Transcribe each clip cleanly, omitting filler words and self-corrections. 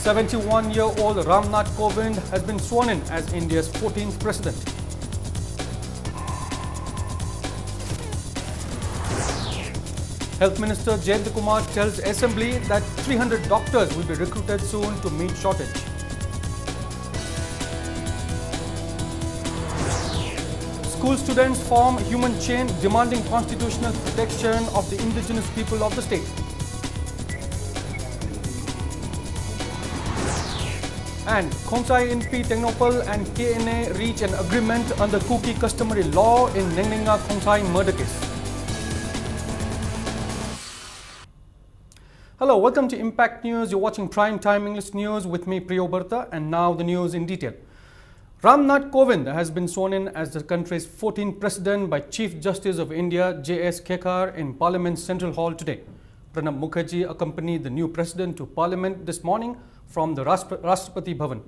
71-year-old Ramnath Kovind has been sworn in as India's 14th president. Health Minister Jayant Kumar tells Assembly that 300 doctors will be recruited soon to meet shortage. School students form human chain demanding constitutional protection of the indigenous people of the state. And Khongsai NP Technopal and KNA reach an agreement on the Kuki customary law in Nengnenga Khongsai murder case. Hello, welcome to Impact News. You're watching Prime Time English News with me, Priyo Bharta, and now the news in detail. Ramnath Kovind has been sworn in as the country's 14th president by Chief Justice of India J.S. Khekar in Parliament's Central Hall today. Pranab Mukherjee accompanied the new president to Parliament this morning from the Rashtrapati Bhavan.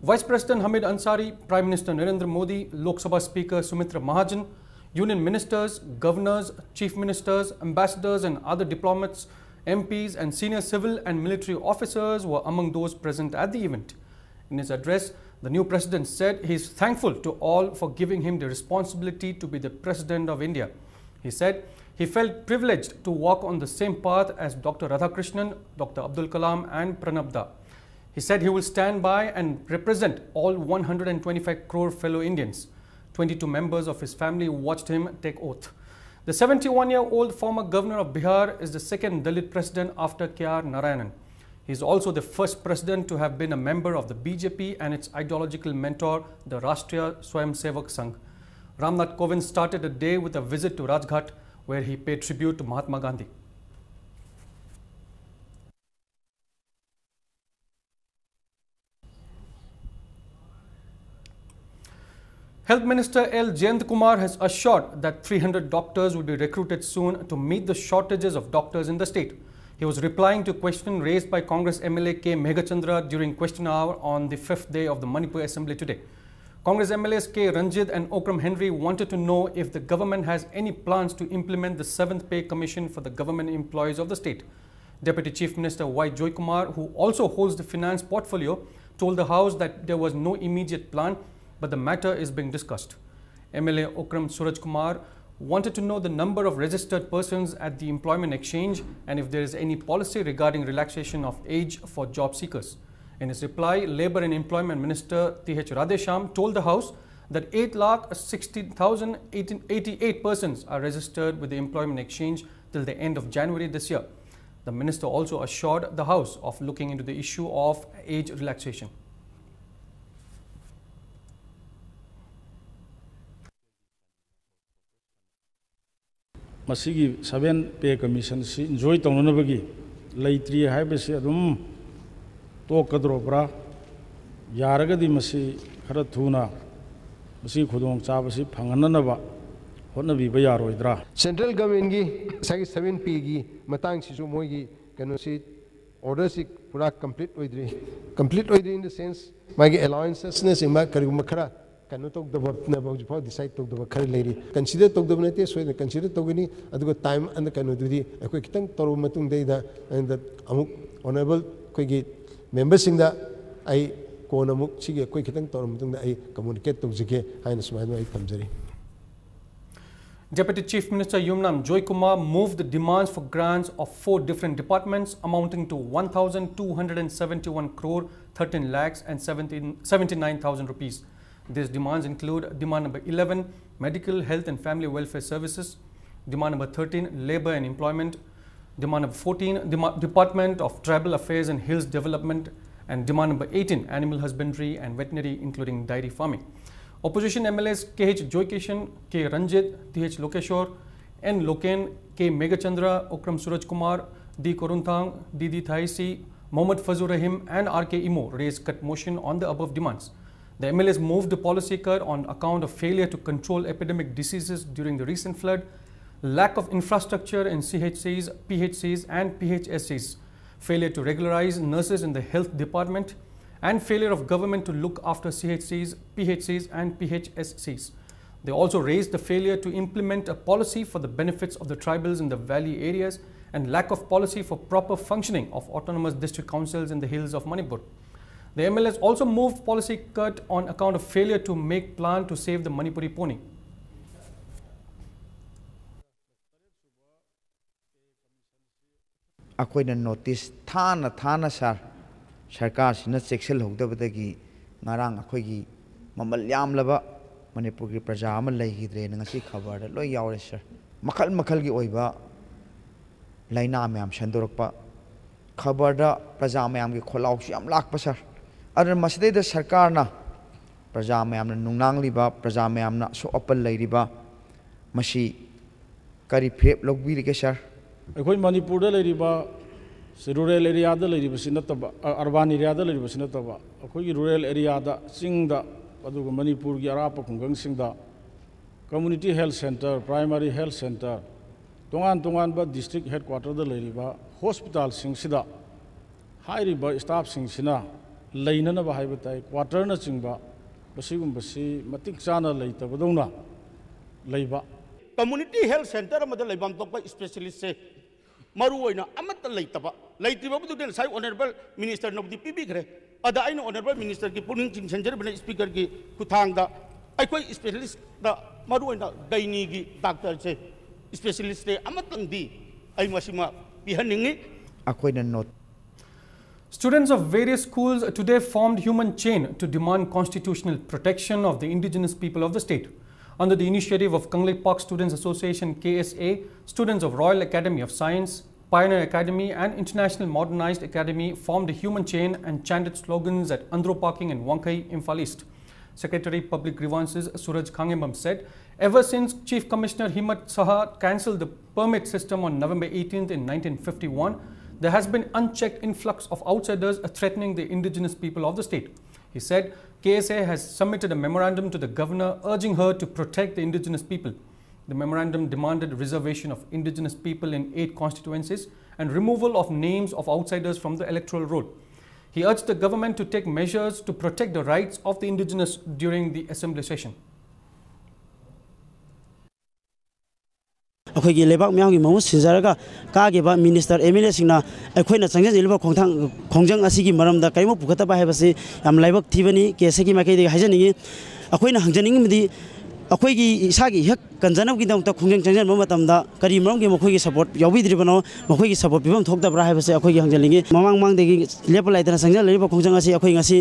Vice President Hamid Ansari, Prime Minister Narendra Modi, Lok Sabha Speaker Sumitra Mahajan, Union Ministers, Governors, Chief Ministers, Ambassadors and other diplomats, MPs and senior civil and military officers were among those present at the event. In his address, the new president said he is thankful to all for giving him the responsibility to be the president of India. He said he felt privileged to walk on the same path as Dr. Radhakrishnan, Dr. Abdul Kalam and Pranab Da. He said he will stand by and represent all 125 crore fellow Indians. 22 members of his family watched him take oath. The 71-year-old former governor of Bihar is the second Dalit president after K.R. Narayanan. He is also the first president to have been a member of the BJP and its ideological mentor, the Rashtriya Swayamsevak Sangh. Ramnath Kovind started the day with a visit to Rajghat, where he paid tribute to Mahatma Gandhi. Health Minister L. Jayant Kumar has assured that 300 doctors will be recruited soon to meet the shortages of doctors in the state. He was replying to a question raised by Congress MLA K. Meghachandra during question hour on the 5th day of the Manipur Assembly today. Congress MLAs K. Ranjit and Okram Henry wanted to know if the government has any plans to implement the 7th Pay Commission for the government employees of the state. Deputy Chief Minister Y. Joykumar, who also holds the finance portfolio, told the House that there was no immediate plan, but the matter is being discussed. MLA Okram Suraj Kumar wanted to know the number of registered persons at the employment exchange and if there is any policy regarding relaxation of age for job seekers. In his reply, Labour and Employment Minister T.H. Radhesham told the House that 8,60,088 persons are registered with the employment exchange till the end of January this year. The minister also assured the House of looking into the issue of age relaxation. Masigi 7 Pay Commission si enjoy tongnabagi leitri haibase adum tokadrobra yaragadi masi khara thuna masi khudong chabasi phangananaba hotnabiba yaroidra. Central government gi sagi 7 P gi matang si su moi gi kanu si order si pura complete oidri in the sense magi allowances ne sima kariguma khara kanu tok the na bau decide tok the khari leri consider tok the nate so consider togini adugo time and kanu dudi akoi kitang toru matung dei da and that amuk honorable koi gi members sing da ai kon amuk sige akoi kitang toru matung da ai communicate tok jike haina smai ai thamjari. Deputy Chief Minister Yumnam Joykumar moved the demands for grants of 4 different departments amounting to 1,271 crore 13 lakhs and 79,000 rupees. These demands include demand number 11, Medical, Health and Family Welfare Services, demand number 13, Labour and Employment, demand number 14, Department of Tribal Affairs and Hills Development, and demand number 18, Animal Husbandry and Veterinary, including dairy farming. Opposition MLAs K.H. Joykishan, K. Ranjit, T.H. Lokeshwar, N. Loken, K. Meghachandra, Okram Suraj Kumar, D. Korunthang, D.D. Thaisi, Mohammad Fazur Rahim and R.K. Imo raised cut motion on the above demands. The MLAs moved the policy cut on account of failure to control epidemic diseases during the recent flood, lack of infrastructure in CHCs, PHCs and PHSCs, failure to regularize nurses in the health department, and failure of government to look after CHCs, PHCs and PHSCs. They also raised the failure to implement a policy for the benefits of the tribals in the valley areas and lack of policy for proper functioning of autonomous district councils in the hills of Manipur. The MLAs also moved policy cut on account of failure to make plan to save the Manipuri pony. Akoina notice thana sar sarkar sina section hogdabadagi ngarang akoigi mamal yamlaba Manipur ki praja ama leihidre ngasi khabar da loi yaure sir makal gi oiba laina mayam sandorokpa khabar da praja mayam gi kholau yam lakpa sir adar masde da sarkar na praja mayam na nungnang liba praja mayam na so opal leiriba mashi kari phep logbi ri sir अखोई Manipur rural area urban area अखोई rural area चिंग मणिपुर की अराप खुंगंग community health centre primary health centre तोान district headquarter hospital staff लेनब है quarter चिंब मतिक चाना लेतबदौना कम्युनिटी हेल्थ सेंटर स्पेशलिस्ट से मरुना ऑनरेबल मिनिस्टर नबदी पीबीग्रे ऑनरेबल मिनिस्टर की पुनिंग चिंसनजरबने स्पीकर की खुथांगदा अखोई स्पेशलिस्ट मरुना गैनी की डॉक्टर से specialist note. Students of various schools today formed human chain to demand constitutional protection of the indigenous people of the state. Under the initiative of Kanglei Park Students Association KSA, students of Royal Academy of Science, Pioneer Academy and International Modernized Academy formed a human chain and chanted slogans at Andro Parking in Wankai, Imphal East. Secretary Public Grievances Suraj Khangembam said, ever since Chief Commissioner Himat Saha cancelled the permit system on November 18th in 1951, there has been unchecked influx of outsiders threatening the indigenous people of the state. He said, KSA has submitted a memorandum to the governor urging her to protect the indigenous people. The memorandum demanded reservation of indigenous people in 8 constituencies and removal of names of outsiders from the electoral roll. He urged the government to take measures to protect the rights of the indigenous during the assembly session. अखोई लेबाक ma'am momo सिंजरगा कागेबा minister MLA सिंगना अखोइना चंगजेलिबा खोंजंग असिगी मरमदा करिमो पुखतबा हाइबसि याम लाइबक थिबनी केसेगी माइकेदि हाइजनिंगी अखोइना हंजनिंगमदि अखोइगी इसागी हेक कंजनब की दमता खुंजंग चंगजन मतमदा करी मरमगी मखोइगी support याविद्रिबनो मखोइगी support पिबम थोकदबरा हाइबसि अखोइगी हंजलिंगी ममांग मांगदेगी लेप लाइदना संगजल लेबा खोंजंग असिगी अखोइ ngasi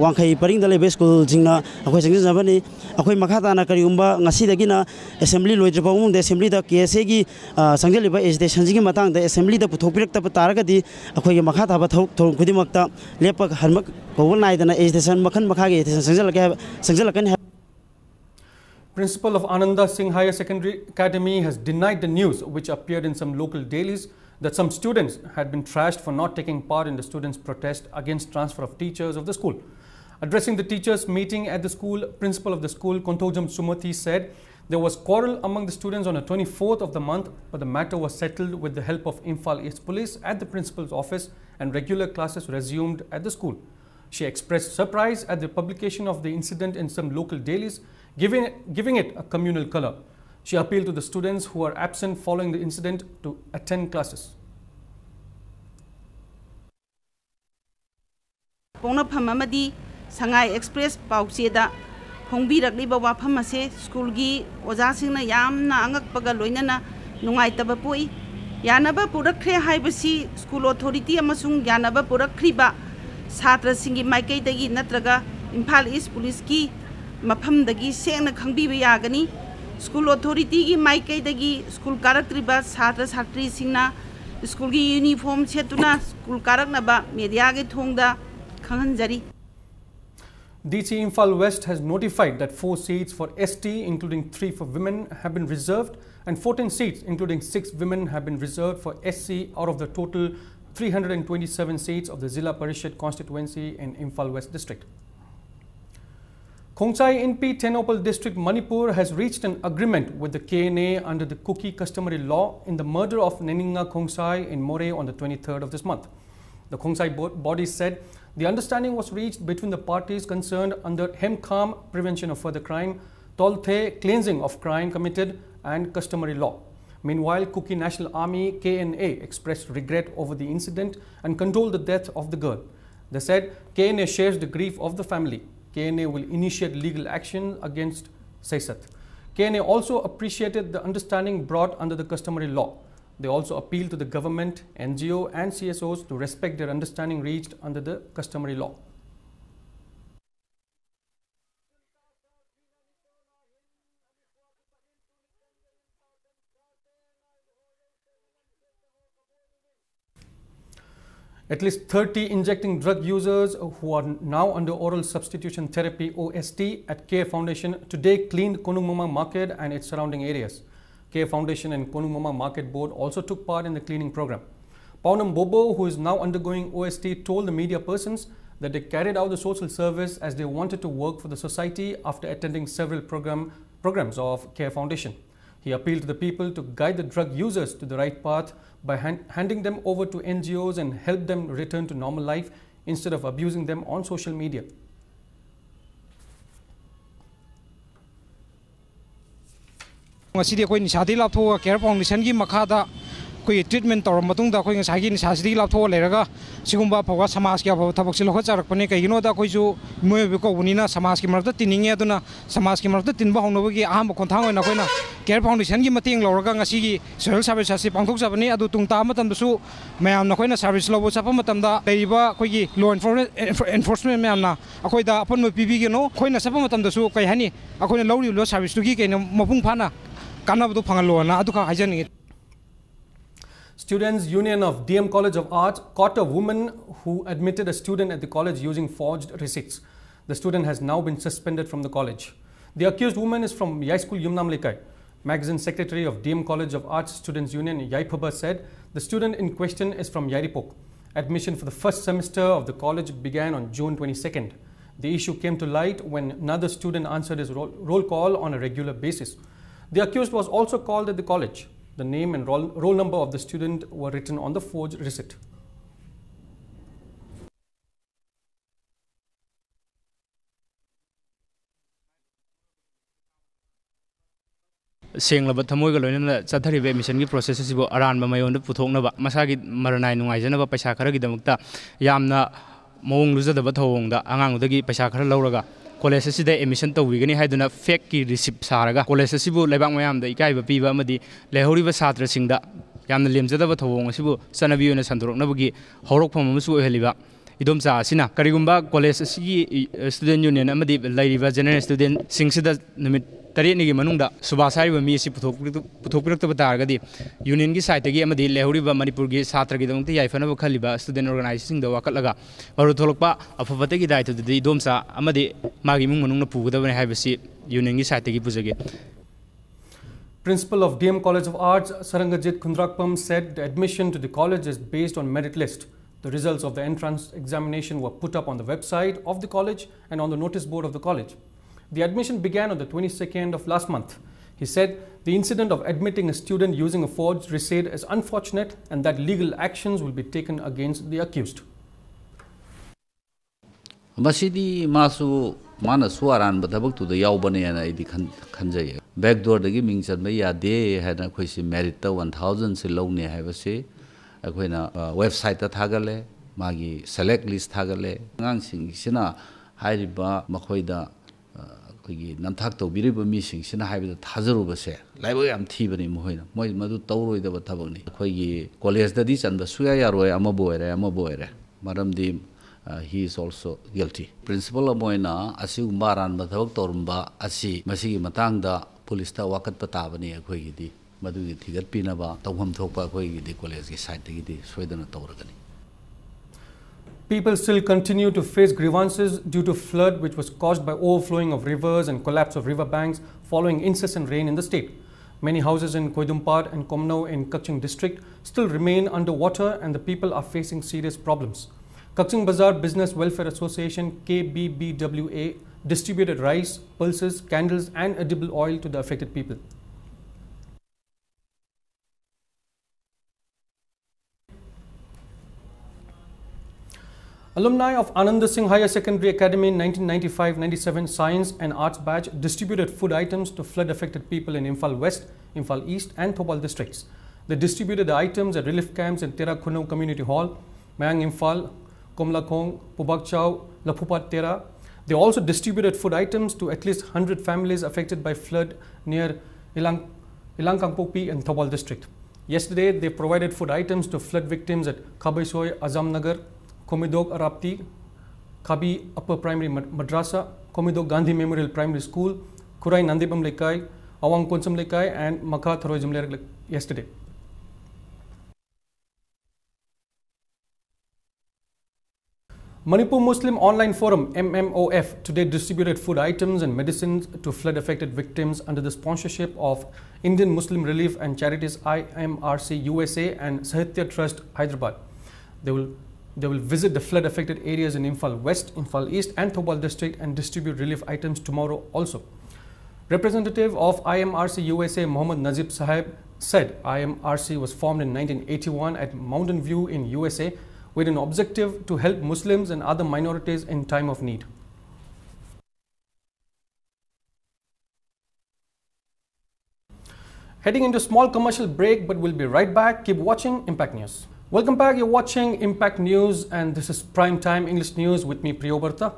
वांखै परिंगदा लेबे school जिंगना अखोइ संगजबनी अखोइ मखाताना करिउम्बा ngasi दगिना assembly लोइद्रबा उंग assembly दा KSA की संगजलिबा education जिंगी Matang दा असेंबली दा पुथोकपिरक्तब तारगदि अखोइगी मखाताबा थोक खुदिमक्ता लेपक हरमक कोवल नाइदना एजुकेशन मखन मखागे एजुकेशन संगजलकन. Principal of Ananda Singh Higher Secondary Academy has denied the news which appeared in some local dailies that some students had been trashed for not taking part in the students' protest against transfer of teachers of the school. Addressing the teachers' meeting at the school, principal of the school, Kontojam Sumati, said there was quarrel among the students on the 24th of the month, but the matter was settled with the help of Imphal East Police at the principal's office and regular classes resumed at the school. She expressed surprise at the publication of the incident in some local dailies, giving it a communal color. She appealed to the students who are absent following the incident to attend classes. Sangai Express Paucheda Hongbi Ragliba Wapamase, School Gi, Ozasina Yamna Angak Pagaloinana, Nungaitaba Pui, Yanaba Purakre Haibasi, School Authority Amasung Yanaba Purakriba, Satra Singi Maike Dagi Natraga, Imphal East Police Ki, Mapam Dagi, Sena Kangbi Yagani, School Authority Maike Dagi, School Karatriba, Satra Satri Sina, School Gi Uniform Chetuna, School Karaknaba, Mediage Tongda, Kanganjari. DC Imphal West has notified that 4 seats for ST, including 3 for women, have been reserved and 14 seats, including 6 women, have been reserved for SC out of the total 327 seats of the Zilla Parishad constituency in Imphal West district. Khongsai NP Tenopal district Manipur has reached an agreement with the KNA under the Kuki customary law in the murder of Neninga Khongsai in More on the 23rd of this month. The Khongsai body said the understanding was reached between the parties concerned under Hemkham, prevention of further crime, Tolthe, cleansing of crime committed, and customary law. Meanwhile, Kuki National Army KNA expressed regret over the incident and condoled the death of the girl. They said KNA shares the grief of the family. KNA will initiate legal action against Saisat. KNA also appreciated the understanding brought under the customary law. They also appealed to the government, NGO and CSOs to respect their understanding reached under the customary law. At least 30 injecting drug users who are now under oral substitution therapy OST at Care Foundation today cleaned Konumoma market and its surrounding areas. Care Foundation and Konumoma Market Board also took part in the cleaning program. Paunam Bobo, who is now undergoing OST, told the media persons that they carried out the social service as they wanted to work for the society after attending several programs of Care Foundation. He appealed to the people to guide the drug users to the right path by handing them over to NGOs and help them return to normal life instead of abusing them on social media. Care Foundation treatment or Matunda going Sagin Sasdi Lato Lerga, Sigumba Pawa Samaski of Taboxilo Panica, you know that Koju Muevico Unina, Samaski Marta Tiningaduna, Samaski Marta Tinbahonogi, Amo Contano and Aquena, Care Foundation Gimating, Lorganga Sigi, Civil Service as Pantok Sabani, Adu Tungtamatam the Su, Mayam Naquena Service Lobo Sapamatamda, Deva, Kogi, law enforcement Mamna, Akoida upon Pibigino, Koina Sapamatam the Su, Kayani, Akona Low Service to Gig and Mopung Pana, Kanabdu Pangaloana, Aduka Hygienic. Students' Union of DM College of Arts caught a woman who admitted a student at the college using forged receipts. The student has now been suspended from the college. The accused woman is from Yai School Yumnamlikai. Magazine Secretary of DM College of Arts Students' Union Yaipaba said the student in question is from Yaripok. Admission for the first semester of the college began on June 22nd. The issue came to light when another student answered his roll call on a regular basis. The accused was also called at the college. The name and roll number of the student were written on the forged receipt. Sing Labat Tamogalon, Satari mission processes around my own Putona, Masagi Maranai, Nunga, Pasakara, Damukta, Yamna, Mong Luza the Batong, the Angang, the Pasakara Loraga. College emission to Wigani had a fake receipt Saraga, College Sibu, Lebang Mayam, the Ikai Piva Madi, Lehoriva Satra Singa, Yam the Limbs of the Sibu, Sanabu and Sandro Nabugi, Horokpomusu Heliva, Idomsa, Sina, Karigumba, College Student Union, Amadi, Lady General Student, Singsida, Tarini Manunda, Subasai, Misi Putok Targadi, Union site again, Amadi, Lehoriva, Manipur, Satragi, Ifana Kaliba, student organizing the Wakalaga, Barutolpa, of Fategi died to the Domsa, Amadi, Magi Munga Puga, when I have a seat, Union site again. Principal of DM College of Arts, Sarangajit Kundrakpam, said the admission to the college is based on merit list. The results of the entrance examination were put up on the website of the college and on the notice board of the college. The admission began on the 22nd of last month. He said the incident of admitting a student using a forged receipt is unfortunate and that legal actions will be taken against the accused. Masidi Masu Manasuaran, but about to the Yaubani and I Kanjay. Backdoor the giving said, Maya day had a question merit 1,000 Silonia have a say. A website at Hagale, Magi select list Hagale, Nansing Sina, Hariba, Makoida. Nantak Biriba missing, Sina have the Tazaruba say, Library am Tibani Mohina, Madu Tauro the Bataboni, Kogi, Coles the Dis and the Suyaroy Amaboere, Madam Dim, he is also guilty. Principal of Moina, Asu Maran, Batok Torumba, Asi, Masi Matanga, Polista Wakat Patabani, a Kogi, Madu Tigat Pinaba, Tawam Topa, Kogi, the Coles site, Sweden Toragani. People still continue to face grievances due to flood which was caused by overflowing of rivers and collapse of river banks following incessant rain in the state. Many houses in Koidumpad and Komno in Kaching district still remain underwater and the people are facing serious problems. Kaching Bazaar Business Welfare Association KBBWA distributed rice, pulses, candles and edible oil to the affected people. Alumni of Ananda Singh Higher Secondary Academy 1995-97 Science and Arts batch distributed food items to flood-affected people in Imphal West, Imphal East and Thopal districts. They distributed the items at relief camps in Tera Khunau Community Hall, Mayang Imphal, Komlakong, Pubak Chau, Lapupat Tera. They also distributed food items to at least 100 families affected by flood near Ilangkangpopi and Thopal district. Yesterday, they provided food items to flood victims at Khabaisoy, Azamnagar, Komidog Arapti, Kabi Upper Primary Madrasa, Komidog Gandhi Memorial Primary School, Kurai Nandibam Lekai, Awang Konsam Lekai and Makha Tharoizam Lekai yesterday. Manipur Muslim Online Forum MMOF today distributed food items and medicines to flood affected victims under the sponsorship of Indian Muslim Relief and Charities IMRC USA and Sahitya Trust Hyderabad. They will visit the flood affected areas in Imphal West, Imphal East and Thopal district and distribute relief items tomorrow also. Representative of IMRC USA Mohammad Najib Sahib said IMRC was formed in 1981 at Mountain View in USA with an objective to help Muslims and other minorities in time of need. Heading into a small commercial break, but we'll be right back. Keep watching Impact News. Welcome back. You're watching Impact News and this is Prime Time English News with me, Priyobarta.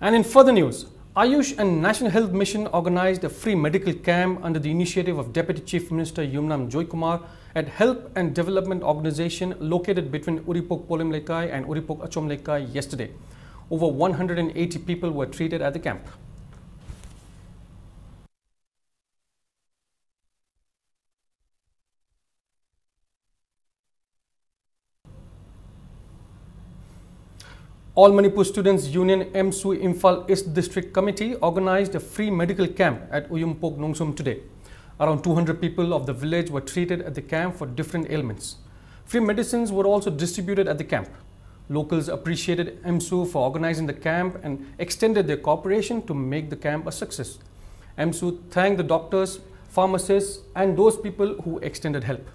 And in further news, Ayush and National Health Mission organized a free medical camp under the initiative of Deputy Chief Minister Yumnam Joykumar at Help and Development Organization located between Uripok Polim Lekai and Uripok Achom Lekai yesterday. Over 180 people were treated at the camp. All Manipur Students Union MSU Imphal East District Committee organized a free medical camp at Uyumpok Nungsum today. Around 200 people of the village were treated at the camp for different ailments. Free medicines were also distributed at the camp. Locals appreciated MSU for organizing the camp and extended their cooperation to make the camp a success. MSU thanked the doctors, pharmacists and those people who extended help.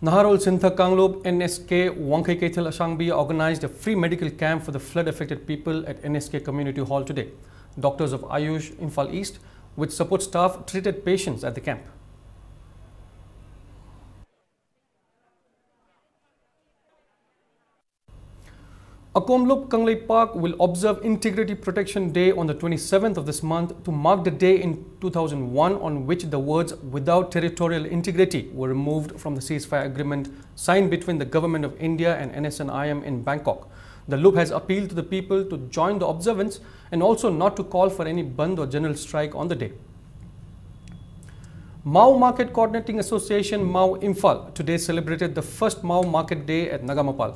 Naharol Sintha Kanglob NSK Wangkai Keithal Asangbi organized a free medical camp for the flood affected people at NSK Community Hall today. Doctors of Ayush Imphal East with support staff treated patients at the camp. Akomlup Kanglei Park will observe Integrity Protection Day on the 27th of this month to mark the day in 2001 on which the words "without territorial integrity" were removed from the ceasefire agreement signed between the Government of India and NSNIM in Bangkok. The loop has appealed to the people to join the observance and also not to call for any Bandh or general strike on the day. Mau Market Coordinating Association Mau Imphal today celebrated the first Mau Market Day at Nagamapal.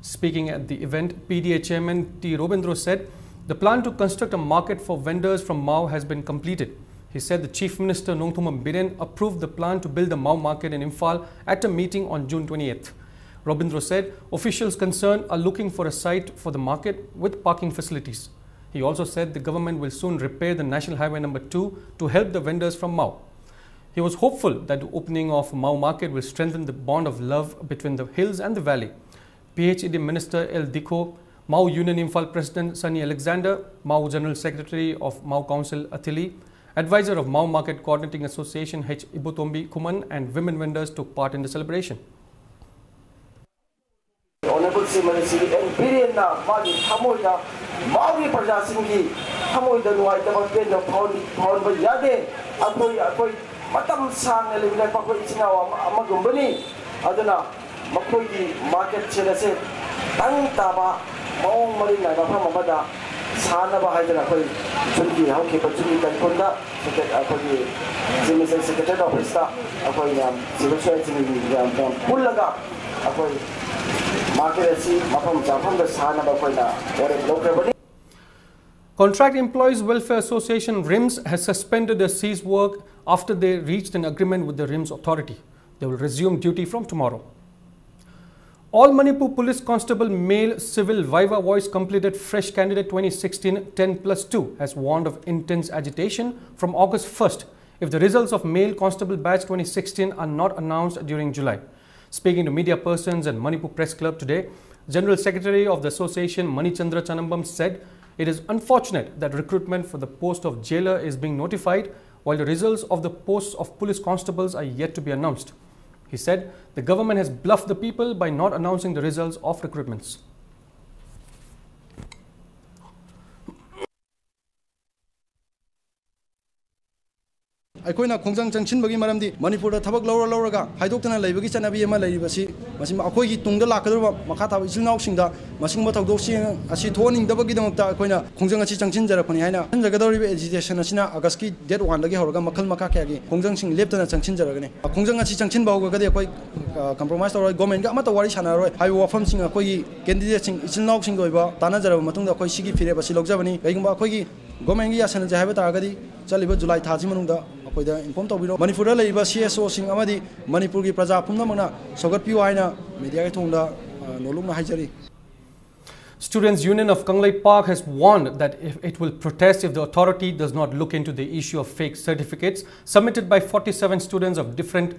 Speaking at the event, PDA Chairman T. Robindro said the plan to construct a market for vendors from Mau has been completed. He said the Chief Minister Nongthumam Biren approved the plan to build a Mau market in Imphal at a meeting on June 28th. Robindro said officials concerned are looking for a site for the market with parking facilities. He also said the government will soon repair the National Highway No. 2 to help the vendors from Mau. He was hopeful that the opening of Mau market will strengthen the bond of love between the hills and the valley. PHED Minister L. Dikho, Mau Union Imphal President Sunny Alexander, Mau General Secretary of Mau Council Athili, Advisor of Mau Market Coordinating Association H. Ibutombi Kuman and women vendors took part in the celebration. Honorable Simanisi and Birina Magi Hamoida, Maui Prajasingi, Hamoida Nuaita Pendo Pound Yade, Akoi, Matam Sang, Elena Pako Ichina, Amagumbani, Adana. Makogi market chelase tang taba maung marina na phama bada sana ba haidana koi chunki hauke pachuni kan konda akoi jimission secretary office ta akoi yam civil society ni yam pullaga akoi Contract Employees Welfare Association RIMS has suspended their ceased work after they reached an agreement with the RIMS authority. They will resume duty from tomorrow. All Manipur Police Constable Male Civil Viva Voice completed Fresh Candidate 2016 10+2 has warned of intense agitation from August 1st if the results of Male Constable Batch 2016 are not announced during July. Speaking to media persons at Manipur Press Club today, General Secretary of the Association Manichandra Chanambam said it is unfortunate that recruitment for the post of jailer is being notified while the results of the posts of police constables are yet to be announced. He said the government has bluffed the people by not announcing the results of recruitments. ꯑꯩꯈꯣꯏꯅ ꯈꯣꯡꯖꯪ ꯆꯪꯁꯤꯟꯕꯒꯤ ꯃꯔꯝꯗꯤ ꯃꯅꯤꯄꯨꯔꯗ ꯊꯕꯛ ꯂꯧꯔꯒ ꯍꯥꯏꯗꯣꯛꯇꯅ ꯂꯩꯕꯒꯤ ꯆꯠꯅꯕꯤ ꯑꯃ ꯂꯩꯔꯤꯕꯁꯤ ꯃꯁꯤ ꯑꯩꯈꯣꯏꯒꯤ ꯇꯨꯡꯗ ꯂꯥꯛꯀꯗꯧꯔꯤꯕ ꯃꯈꯥ ꯇꯥꯕ ꯏꯆꯤꯜ ꯏꯅꯥꯎꯁꯤꯡꯗ ꯃꯁꯤꯒꯨꯝꯕ ꯊꯧꯗꯣꯛꯁꯤꯡ ꯑꯁꯤ ꯊꯣꯛꯍꯟꯅꯤꯡꯗꯕꯒꯤꯗꯃꯛꯇ ꯑꯩꯈꯣꯏꯅ ꯈꯣꯡꯖꯪ ꯑꯁꯤ ꯆꯪꯁꯤꯟꯖꯔꯛꯄꯅꯤ ꯍꯥꯏꯅ ꯆꯪꯖꯒꯗꯧꯔꯤꯕ ꯑꯦꯖꯤꯇꯦꯁꯟ ꯑꯁꯤꯅ ꯑꯥꯒꯁꯀꯤ ꯗꯦꯠ 1ꯗꯒꯤ ꯍꯧꯔꯒ ꯃꯈꯜ ꯃꯈꯥ ꯀꯌꯥꯒꯤ ꯈꯣꯡꯖꯪꯁꯤꯡ ꯂꯦꯞꯇꯅ ꯆꯪꯁꯤꯟꯖꯔꯒꯅꯤ ꯈꯣꯡꯖꯪ ꯑꯁꯤ ꯆꯪꯁꯤꯟꯕ ꯍꯧꯔꯒꯗꯤ ꯑꯩꯈꯣꯏ ꯀꯝꯄ꯭ꯔꯣꯃꯥꯏꯁ ꯇꯧꯔꯣꯏ ꯒꯣꯔꯃꯦꯟꯒ ꯑꯃꯠꯇ ꯋꯥꯔꯤ ꯁꯥꯟꯅꯔꯣꯏ ꯍꯥꯏꯕ ꯋꯥꯐꯝꯁꯤꯡ ꯑꯩꯈꯣꯏꯒꯤ ꯀꯦꯟꯗꯤꯗꯦꯠꯁꯤꯡ ꯏꯆꯤꯜ ꯏꯅꯥꯎꯁꯤꯡꯒꯤ ꯑꯣꯏꯕ ꯇꯥꯟꯅꯖꯔꯕ ꯃꯇꯨꯡꯗ ꯑꯩꯈꯣꯏ ꯁꯤꯒꯤ ꯐꯤꯔꯦꯞ ꯑꯁꯤ ꯂꯧꯖꯕꯅꯤ ꯀꯩꯒꯨꯝꯕ ꯑꯩꯈꯣꯏꯒꯤ ꯒꯣꯔꯃꯦꯟꯒꯤ ꯌꯥꯁꯟꯅꯖꯦ ꯍꯥꯏꯕ ꯇꯥꯔꯒꯗꯤ ꯆꯠꯂꯤꯕ ꯖꯨꯂꯥꯏ ꯊꯥꯁꯤ ꯃꯅꯨꯡꯗ ꯑꯩꯈꯣꯏꯗ ꯏꯟꯐꯣꯔꯝ ꯇꯧꯕꯤꯔꯣ ꯃꯅꯤꯄꯨꯔꯗ ꯂꯩꯔꯤꯕ CSOꯁꯤꯡ ꯑꯃꯗꯤ ꯃꯅꯤꯄꯨꯔꯒꯤ ꯄ꯭ꯔꯖꯥ ꯄꯨꯝꯅꯃꯛꯅ ꯁꯧꯒꯠꯄꯤꯌꯨ ꯍꯥꯏꯅ ꯃꯤꯗꯤꯌꯥꯒꯤ ꯊꯣꯡꯗ ꯅꯣꯂꯨꯛꯅ ꯍꯥꯏꯖꯔꯤ. Students' Union of Kanglai Park has warned that it will protest if the authority does not look into the issue of fake certificates submitted by 47 students of different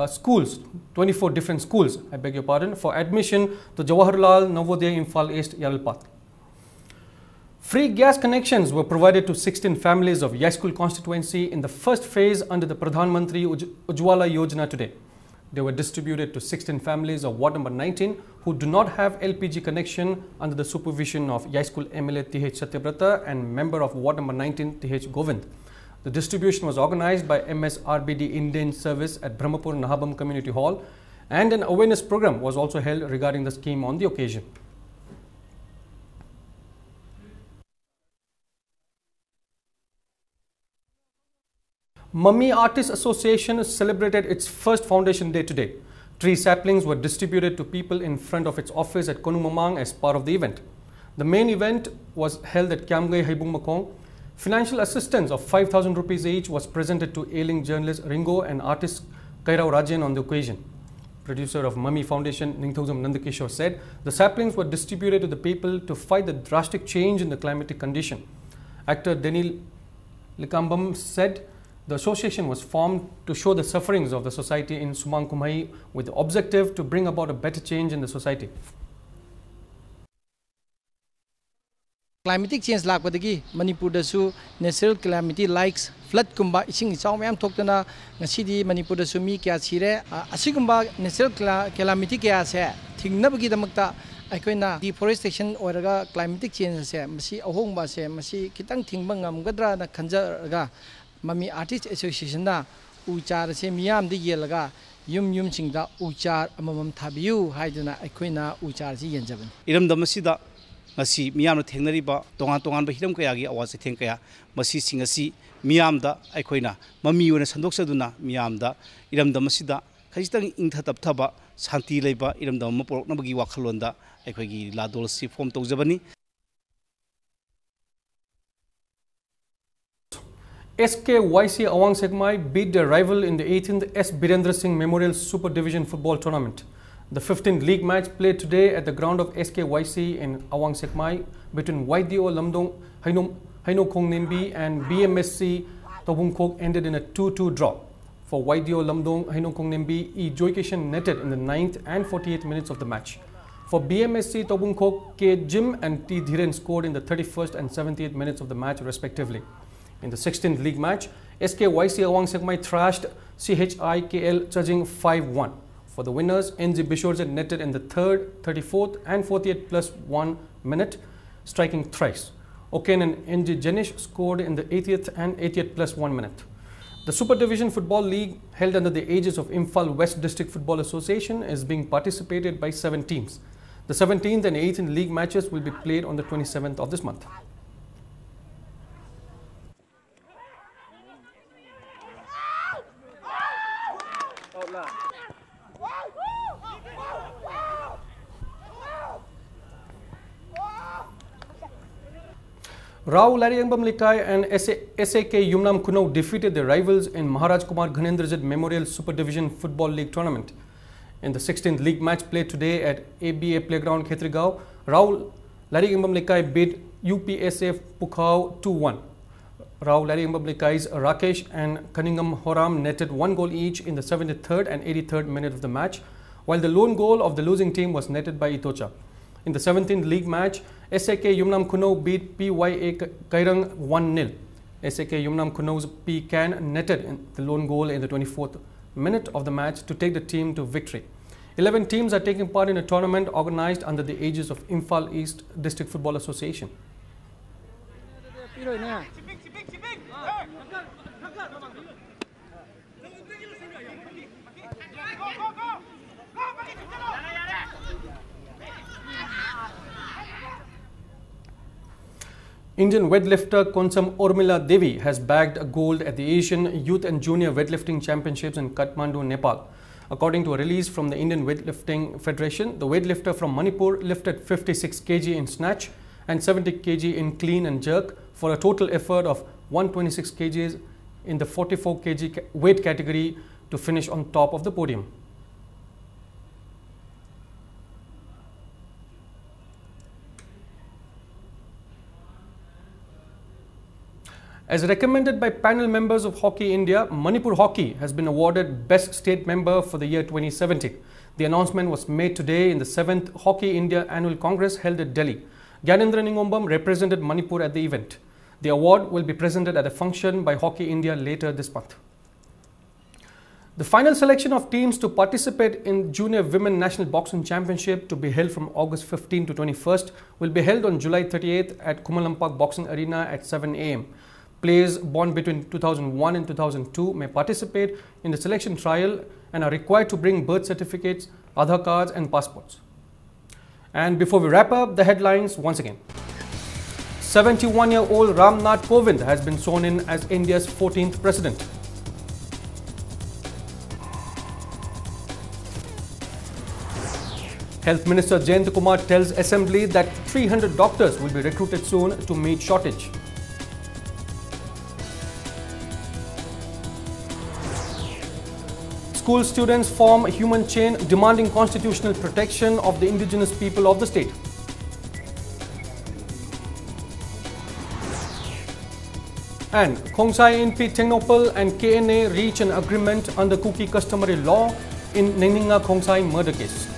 schools, 24 different schools, I beg your pardon, for admission to Jawaharlal Navodaya Imphal East Yaralpat. Free gas connections were provided to 16 families of Yaskul constituency in the first phase under the Pradhan Mantri Ujwala Yojana today. They were distributed to 16 families of Ward number 19 who do not have LPG connection under the supervision of Yaskul MLA TH Satyabrata and member of Ward number 19 TH Govind. The distribution was organized by MSRBD Indian Service at Brahmapur Nahabam Community Hall, and an awareness program was also held regarding the scheme on the occasion. Mummy Artists Association celebrated its first foundation day today. Tree saplings were distributed to people in front of its office at Konumamang as part of the event. The main event was held at Kiamgai Haibung Makong. Financial assistance of 5,000 rupees each was presented to ailing journalist Ringo and artist Kairao Rajan on the occasion. Producer of Mummy Foundation, Ningthozam Nandakishore, said the saplings were distributed to the people to fight the drastic change in the climatic condition. Actor Denil Likambam said the association was formed to show the sufferings of the society in Sumang Kumhai with the objective to bring about a better change in the society. Climatic change lakpadagi Manipur dasu natural calamity likes flood kumba ising ichaw mayam thoktana ngasidi Manipur dasu mi kya chire asigumba natural calamity kya se thingnabagi damakta aikoina deforestation oraga climatic change se masi ahongba se masi kitang thingba ngamgadra na khanjaraga Mummy Artists Association na uchar se miyam di yelaga yum singda uchar amamam thabiyu haiduna aikoina uchar si yenjaban iram damasida ngasi miyamna thengnariba tongan ba hiram kaya gi awase theng kaya masi singasi miyamda aikoina mami ona sandoksaduna miyamda iram damasida khajitang ingtha tapthaba shanti leiba iram dam poroknabagi wakhalonda aikoigi ladol si form tawjabani. SKYC Awang Sekmai beat their rival in the 18th S. Birendra Singh Memorial Super Division Football Tournament. The 15th league match played today at the ground of SKYC in Awang Sekmai between YDO Lamdong Haino Kongnembi and BMSC Tobungkok ended in a 2-2 draw. For YDO Lamdong Haino Kongnembi, E. Joykishan netted in the 9th and 48th minutes of the match. For BMSC Tobungkok, K. Jim and T. Dhiren scored in the 31st and 78th minutes of the match respectively. In the 16th league match, SKYC Awang Sekmai thrashed CHIKL Chajing 5-1. For the winners, NG Bishorze netted in the 3rd, 34th and 48th plus 1 minute, striking thrice. Oken and NG Jenish scored in the 80th and 80th plus 1 minute. The Super Division Football League, held under the aegis of Imphal West District Football Association, is being participated by 7 teams. The 17th and 18th league matches will be played on the 27th of this month. Rao Lariyambam Likai and SAK Yumnam Kuno defeated their rivals in Maharaj Kumar Ghanendrajit Memorial Super Division Football League Tournament. In the 16th league match played today at ABA Playground Khetrigao, Rao Lariyambam Likai beat UPSF Pukhao 2-1. Rao Lariyambam Likai's Rakesh and Cunningham Horam netted 1 goal each in the 73rd and 83rd minute of the match, while the lone goal of the losing team was netted by Itocha. In the 17th league match, SAK Yumnam Kuno beat PYA Kairang 1-0. SAK Yumnam Kuno's P. Can netted the lone goal in the 24th minute of the match to take the team to victory. 11 teams are taking part in a tournament organized under the aegis of Imphal East District Football Association. Indian weightlifter Konsam Urmila Devi has bagged a gold at the Asian Youth and Junior Weightlifting Championships in Kathmandu, Nepal. According to a release from the Indian Weightlifting Federation, the weightlifter from Manipur lifted 56 kg in snatch and 70 kg in clean and jerk for a total effort of 126 kg in the 44 kg weight category to finish on top of the podium. As recommended by panel members of Hockey India, Manipur Hockey has been awarded Best State Member for the year 2017. The announcement was made today in the 7th Hockey India Annual Congress held at Delhi. Gyanendra Ningombam represented Manipur at the event. The award will be presented at a function by Hockey India later this month. The final selection of teams to participate in Junior Women National Boxing Championship, to be held from August 15 to 21st, will be held on July 38th at Kumalampak Boxing Arena at 7 a.m. Players born between 2001 and 2002 may participate in the selection trial and are required to bring birth certificates, Aadhaar cards and passports. And before we wrap up, the headlines once again. 71-year-old Ram Nath Kovind has been sworn in as India's 14th president. Health Minister Jayant Kumar tells Assembly that 300 doctors will be recruited soon to meet shortage. School students form a human chain demanding constitutional protection of the indigenous people of the state. And Khongsai NP Tengnopal and KNA reach an agreement under Kuki customary law in Neninga Khongsai murder case.